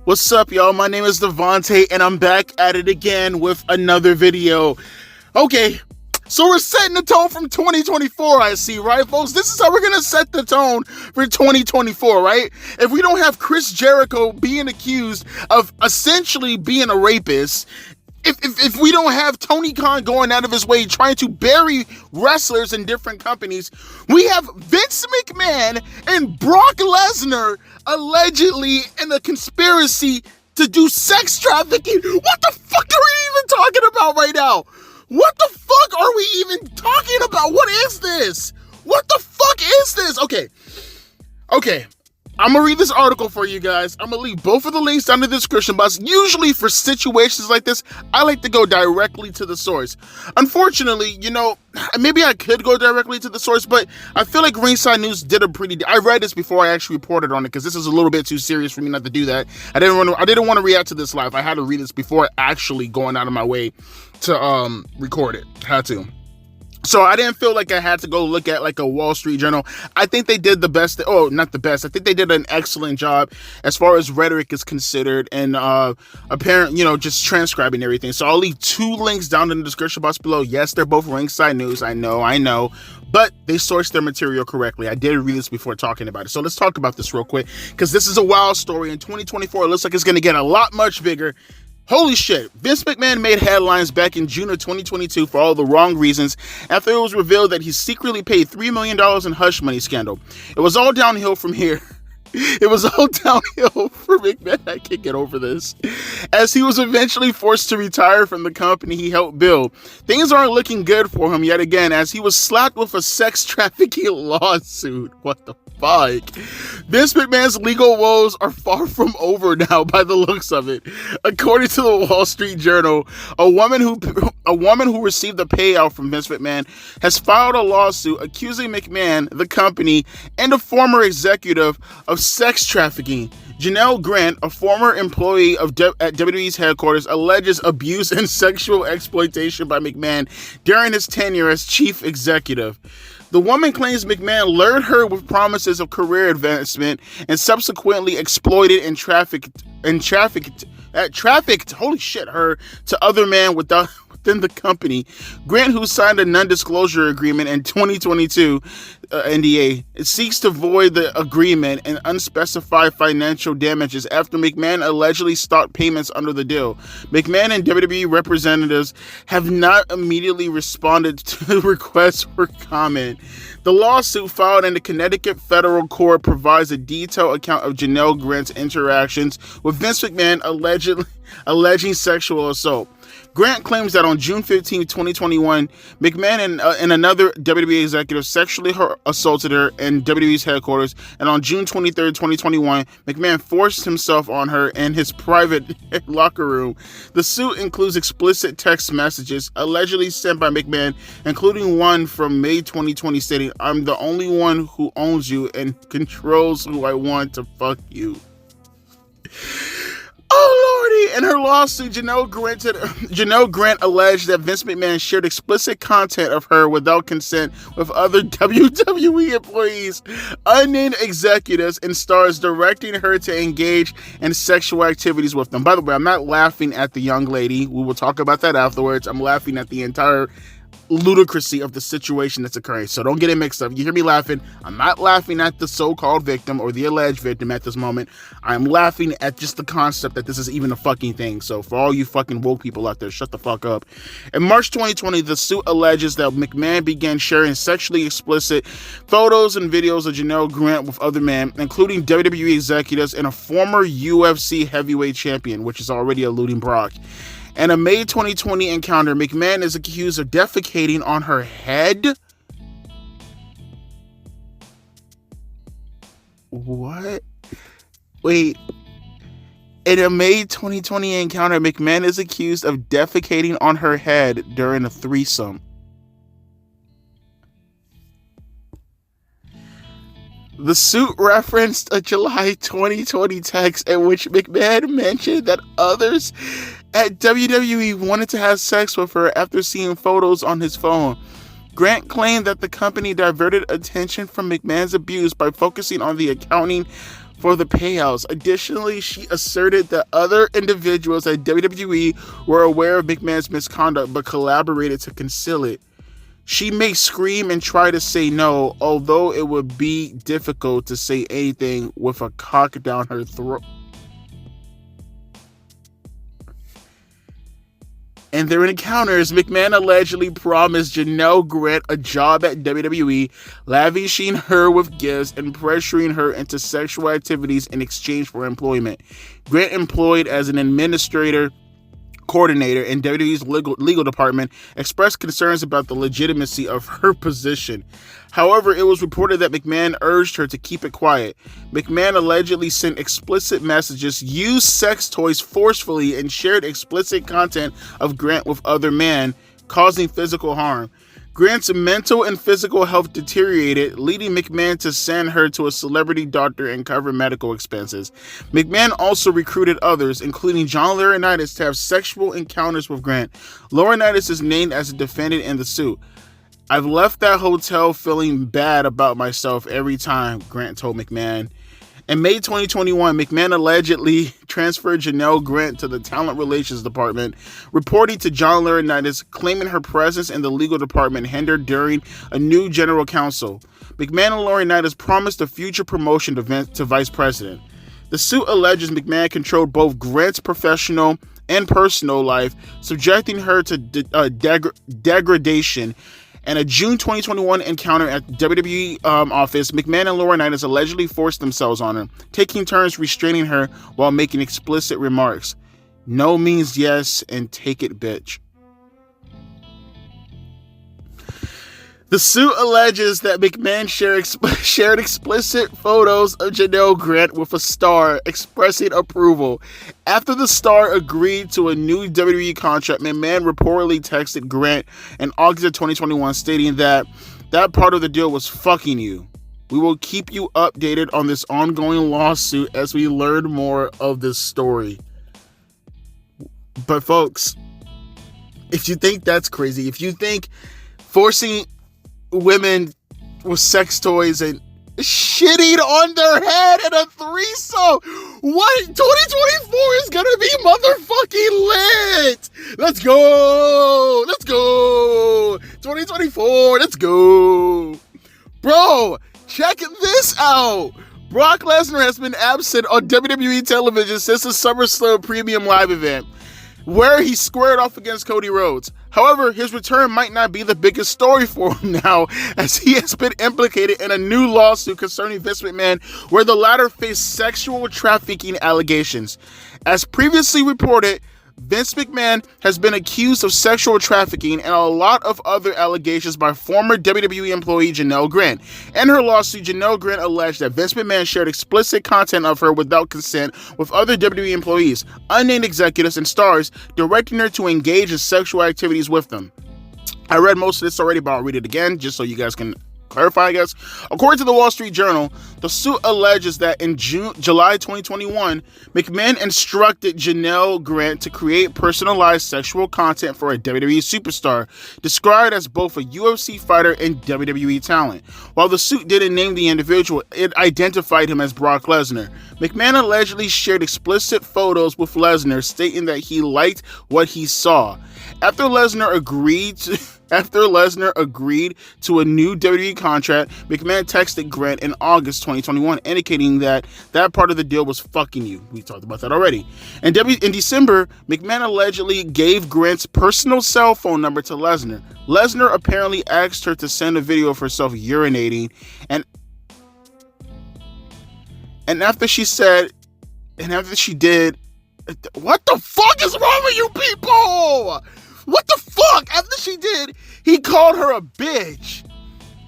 What's up, y'all? My name is Devontae, and I'm back at it again with another video. Okay, so we're setting the tone from 2024, I see, right, folks? This is how we're going to set the tone for 2024, right? If we don't have Chris Jericho being accused of essentially being a rapist, if we don't have Tony Khan going out of his way trying to bury wrestlers in different companies, we have Vince McMahon and Brock Lesnar allegedly in a conspiracy to do sex trafficking. What the fuck are we even talking about right now? What the fuck are we even talking about? What is this? What the fuck is this? Okay. I'm going to read this article for you guys. I'm going to leave both of the links down in the description box. Usually for situations like this, I like to go directly to the source. Unfortunately, maybe I could go directly to the source, but I feel like Ringside News did I read this before I actually reported on it, because this is a little bit too serious for me not to do that. I didn't want to react to this live. I had to read this before actually going out of my way to record it. Had to. So I didn't feel like I had to go look at like a Wall Street Journal. I think they did the best. Not the best. I think they did an excellent job as far as rhetoric is considered and just transcribing everything. So I'll leave two links down in the description box below. Yes, they're both Ringside News. I know. But they sourced their material correctly. I did read this before talking about it. So let's talk about this real quick, because this is a wild story. In 2024, it looks like it's going to get a lot much bigger. Holy shit. Vince McMahon made headlines back in June of 2022 for all the wrong reasons after it was revealed that he secretly paid $3 million in hush money scandal. It was all downhill from here. It was all downhill for McMahon. I can't get over this. As he was eventually forced to retire from the company he helped build. Things aren't looking good for him yet again, as he was slapped with a sex trafficking lawsuit. What the fuck? Vince McMahon's legal woes are far from over now by the looks of it. According to the Wall Street Journal, a woman who received a payout from Vince McMahon has filed a lawsuit accusing McMahon, the company, and a former executive of sex trafficking. Janelle Grant, a former employee at WWE's headquarters, alleges abuse and sexual exploitation by McMahon during his tenure as chief executive. The woman claims McMahon lured her with promises of career advancement and subsequently exploited and trafficked her to other men within the company. Grant, who signed a non-disclosure agreement in 2022, NDA, seeks to void the agreement and unspecified financial damages after McMahon allegedly stopped payments under the deal. McMahon and WWE representatives have not immediately responded to requests for comment. The lawsuit filed in the Connecticut federal court provides a detailed account of Janelle Grant's interactions with Vince McMahon alleging sexual assault. Grant claims that on June 15, 2021, McMahon and another WWE executive sexually assaulted her in WWE's headquarters, and on June 23, 2021, McMahon forced himself on her in his private locker room. The suit includes explicit text messages allegedly sent by McMahon, including one from May 2020 stating, "I'm the only one who owns you and controls who I want to fuck you." Oh, lordy. In her lawsuit, Janelle Grant alleged that Vince McMahon shared explicit content of her without consent with other WWE employees, unnamed executives, and stars, directing her to engage in sexual activities with them. By the way, I'm not laughing at the young lady. We will talk about that afterwards. I'm laughing at the entire ludicrousy of the situation that's occurring. So don't get it mixed up. You hear me laughing. I'm not laughing at the so-called victim or the alleged victim at this moment. I'm laughing at just the concept that this is even a fucking thing. So for all you fucking woke people out there, shut the fuck up. In March 2020, the suit alleges that McMahon began sharing sexually explicit photos and videos of Janelle Grant with other men, including WWE executives and a former UFC heavyweight champion, which is already eluding Brock. In a May 2020 encounter, McMahon is accused of defecating on her head. What? Wait. In a May 2020 encounter, McMahon is accused of defecating on her head during a threesome. The suit referenced a July 2020 text in which McMahon mentioned that others at WWE wanted to have sex with her after seeing photos on his phone. Grant claimed that the company diverted attention from McMahon's abuse by focusing on the accounting for the payouts. Additionally, she asserted that other individuals at WWE were aware of McMahon's misconduct but collaborated to conceal it. She may scream and try to say no, although it would be difficult to say anything with a cock down her throat. In their encounters, McMahon allegedly promised Janelle Grant a job at WWE, lavishing her with gifts and pressuring her into sexual activities in exchange for employment. Grant, employed as an administrator coordinator in WWE's legal department, expressed concerns about the legitimacy of her position. However, it was reported that McMahon urged her to keep it quiet. McMahon allegedly sent explicit messages, used sex toys forcefully, and shared explicit content of Grant with other men, causing physical harm. Grant's mental and physical health deteriorated, leading McMahon to send her to a celebrity doctor and cover medical expenses. McMahon also recruited others, including John Laurinaitis, to have sexual encounters with Grant. Laurinaitis is named as a defendant in the suit. "I've left that hotel feeling bad about myself every time," Grant told McMahon. In May 2021, McMahon allegedly transferred Janelle Grant to the Talent Relations Department, reporting to John Laurinaitis, claiming her presence in the legal department hindered during a new general counsel. McMahon and Laurinaitis promised a future promotion to vice president. The suit alleges McMahon controlled both Grant's professional and personal life, subjecting her to degradation. In a June 2021 encounter at WWE office, McMahon and Laurinaitis allegedly forced themselves on her, taking turns restraining her while making explicit remarks. "No means yes, and take it, bitch." The suit alleges that McMahon shared explicit photos of Janelle Grant with a star, expressing approval. After the star agreed to a new WWE contract, McMahon reportedly texted Grant in August of 2021, stating that part of the deal was "fucking you." "We will keep you updated on this ongoing lawsuit as we learn more of this story." But folks, if you think that's crazy, if you think forcing women with sex toys and shitting on their head in a threesome, what? 2024 is gonna be motherfucking lit. Let's go. 2024, let's go. Bro, check this out. Brock Lesnar has been absent on WWE television since the SummerSlam Premium Live event, where he squared off against Cody Rhodes. However, his return might not be the biggest story for him now, as he has been implicated in a new lawsuit concerning Vince McMahon, where the latter faced sexual trafficking allegations. As previously reported, Vince McMahon has been accused of sexual trafficking and a lot of other allegations by former WWE employee Janelle Grant. In her lawsuit, Janelle Grant alleged that Vince McMahon shared explicit content of her without consent with other WWE employees, unnamed executives, and stars, directing her to engage in sexual activities with them. I read most of this already, but I'll read it again just so you guys can clarify, I guess. According to the Wall Street Journal, the suit alleges that in July 2021, McMahon instructed Janelle Grant to create personalized sexual content for a WWE superstar, described as both a UFC fighter and WWE talent. While the suit didn't name the individual, it identified him as Brock Lesnar. McMahon allegedly shared explicit photos with Lesnar, stating that he liked what he saw. After Lesnar agreed to a new WWE contract, McMahon texted Grant in August 2021, indicating that part of the deal was "fucking you." We talked about that already. In December, McMahon allegedly gave Grant's personal cell phone number to Lesnar. Lesnar apparently asked her to send a video of herself urinating, and after she did, What the fuck is wrong with you people? What the fuck? After she did, he called her a bitch.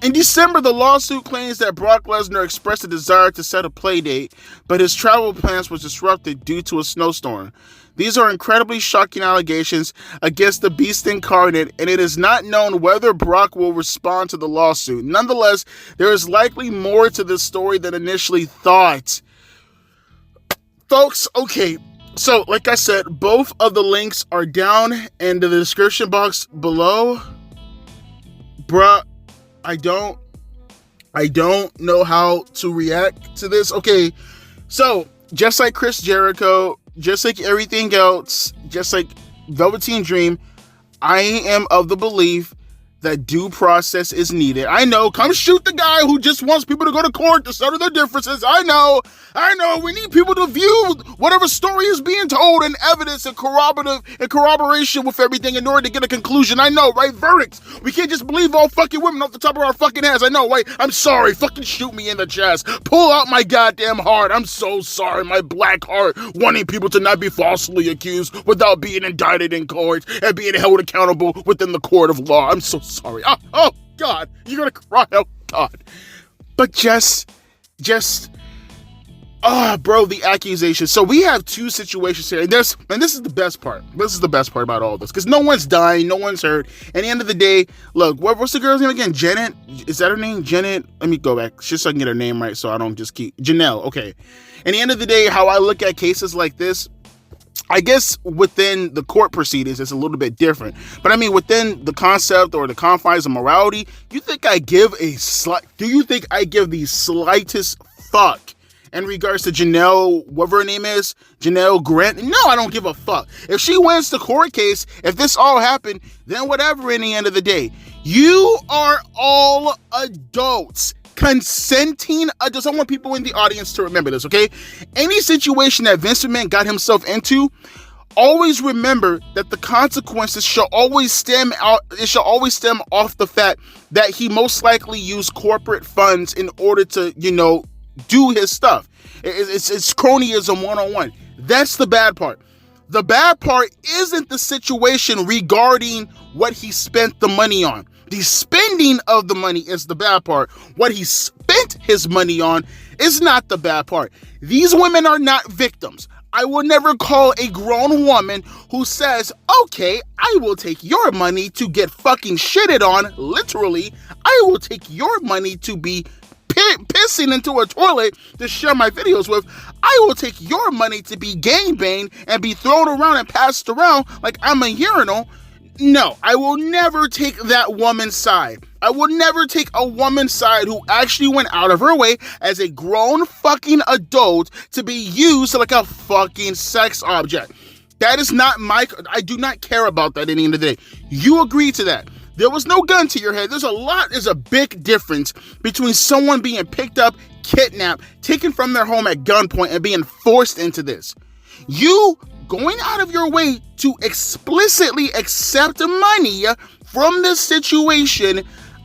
In December, the lawsuit claims that Brock Lesnar expressed a desire to set a play date, but his travel plans were disrupted due to a snowstorm. These are incredibly shocking allegations against the Beast Incarnate, and it is not known whether Brock will respond to the lawsuit. Nonetheless, there is likely more to this story than initially thought. Folks, okay, so like I said, both of the links are down in the description box below. Bruh, I don't know how to react to this. Okay, so just like Chris Jericho, just like everything else, just like Velveteen Dream, I am of the belief that due process is needed. I know, come shoot the guy who just wants people to go to court to settle their differences. I know, we need people to view whatever story is being told and evidence and corroboration with everything in order to get a conclusion. I know, right? Verdicts. We can't just believe all fucking women off the top of our fucking heads. I know, right? I'm sorry. Fucking shoot me in the chest. Pull out my goddamn heart. I'm so sorry. My black heart, wanting people to not be falsely accused without being indicted in court and being held accountable within the court of law. I'm so sorry. Oh God, you're gonna cry. Oh God. But just, bro, the accusation. So we have two situations here, and this is the best part. This is the best part about all this, because no one's dying, no one's hurt. At the end of the day, look, what's the girl's name again? Janet? Is that her name? Janet? Let me go back, just so I can get her name right, so I don't just keep Janelle. Okay. At the end of the day, how I look at cases like this, I guess within the court proceedings, it's a little bit different. But I mean, within the concept or the confines of morality, do you think I give the slightest fuck in regards to Janelle, whatever her name is, Janelle Grant? No, I don't give a fuck. If she wins the court case, if this all happened, then whatever. In the end of the day, you are all adults. Consenting adults. I want people in the audience to remember this, okay? Any situation that Vince McMahon got himself into, always remember that the consequences shall always stem off the fact that he most likely used corporate funds in order to, do his stuff. It's cronyism 101. That's the bad part. The bad part isn't the situation regarding what he spent the money on. The spending of the money is the bad part. What he spent his money on is not the bad part. These women are not victims. I will never call a grown woman who says, okay, I will take your money to get fucking shitted on, literally. I will take your money to be pissing into a toilet to share my videos with. I will take your money to be gangbanged and be thrown around and passed around like I'm a urinal. No, I will never take that woman's side. I will never take a woman's side who actually went out of her way as a grown fucking adult to be used like a fucking sex object. That is not I do not care about that at the end of the day. You agree to that. There was no gun to your head. There's a big difference between someone being picked up, kidnapped, taken from their home at gunpoint, and being forced into this. You going out of your way to explicitly accept money from this situation,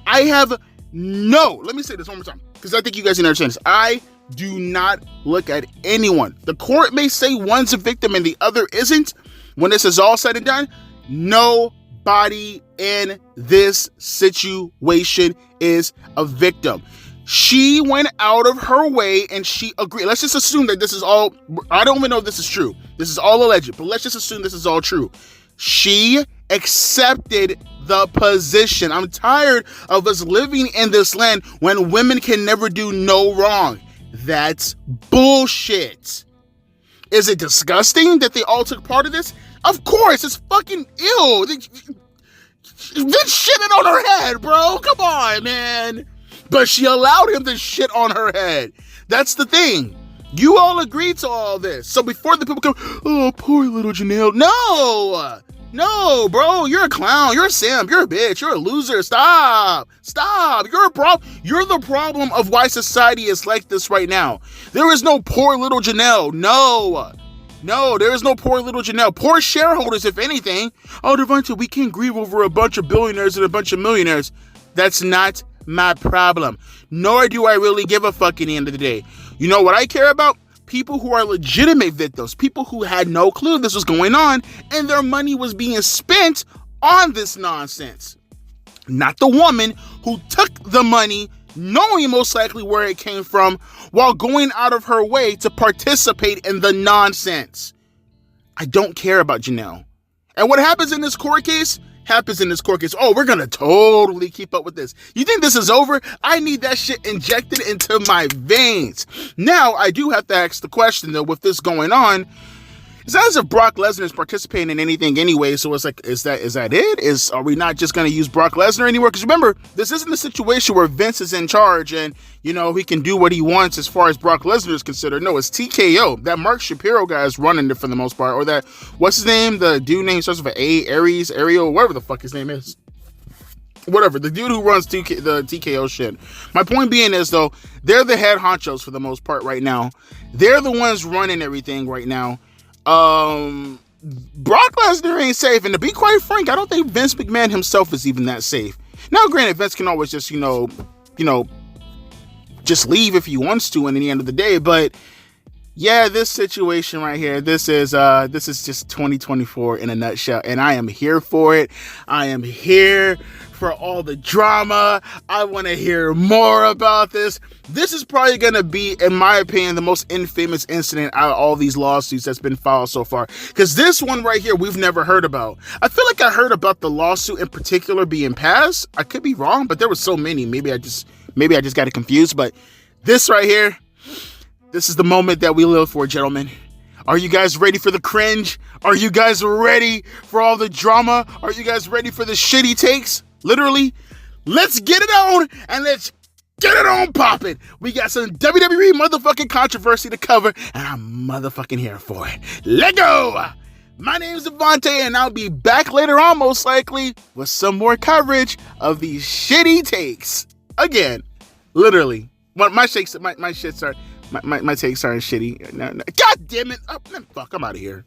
let me say this one more time, because I think you guys can understand this. I do not look at anyone. The court may say one's a victim and the other isn't. When this is all said and done, nobody in this situation is a victim. She went out of her way and she agreed. Let's just assume that this is all, I don't even know if this is true. This is all alleged, but let's just assume this is all true. She accepted the position. I'm tired of us living in this land when women can never do no wrong. That's bullshit. Is it disgusting that they all took part of this? Of course, it's fucking ill. Vince shitting on her head, bro. Come on, man. But she allowed him to shit on her head. That's the thing. You all agreed to all this. So before the people come, oh, poor little Janelle. No, bro. You're a clown. You're a simp. You're a bitch. You're a loser. Stop. You're the problem of why society is like this right now. There is no poor little Janelle. No, there is no poor little Janelle. Poor shareholders, if anything. Oh, Devonta, we can't grieve over a bunch of billionaires and a bunch of millionaires. That's not my problem. Nor do I really give a fuck at the end of the day. You know what I care about? people who are legitimate victims, people who had no clue this was going on, and their money was being spent on this nonsense. Not the woman who took the money, knowing most likely where it came from, while going out of her way to participate in the nonsense. I don't care about Janelle. And what happens in this court case, happens in this court case. Oh, we're going to totally keep up with this. You think this is over? I need that shit injected into my veins. Now, I do have to ask the question, though, with this going on, it's not as if Brock Lesnar is participating in anything anyway, so it's like, is that it? Are we not just going to use Brock Lesnar anymore? Because remember, this isn't a situation where Vince is in charge and, you know, he can do what he wants as far as Brock Lesnar is considered. No, it's TKO. That Mark Shapiro guy is running it for the most part. Or that, what's his name? The dude name starts with an Ariel, whatever the fuck his name is. Whatever, the dude who runs the TKO shit. My point being is, though, they're the head honchos for the most part right now. They're the ones running everything right now. Brock Lesnar ain't safe, and to be quite frank, I don't think Vince McMahon himself is even that safe. Now, granted, Vince can always just, just leave if he wants to in the end of the day, but yeah, this situation right here, this is just 2024 in a nutshell, and I am here for it. I am here for all the drama. I want to hear more about this. This is probably going to be, in my opinion, the most infamous incident out of all these lawsuits that's been filed so far. Because this one right here, we've never heard about. I feel like I heard about the lawsuit in particular being passed. I could be wrong, but there were so many. Maybe I just got it confused. But this right here, this is the moment that we live for, gentlemen. Are you guys ready for the cringe? Are you guys ready for all the drama? Are you guys ready for the shitty takes? Literally, let's get it on and let's get it on popping. We got some WWE motherfucking controversy to cover, and I'm motherfucking here for it. Let go! My name is Devontae, and I'll be back later on, most likely, with some more coverage of these shitty takes. Again, literally, my takes aren't shitty. No. God damn it! Oh, man, fuck, I'm out of here.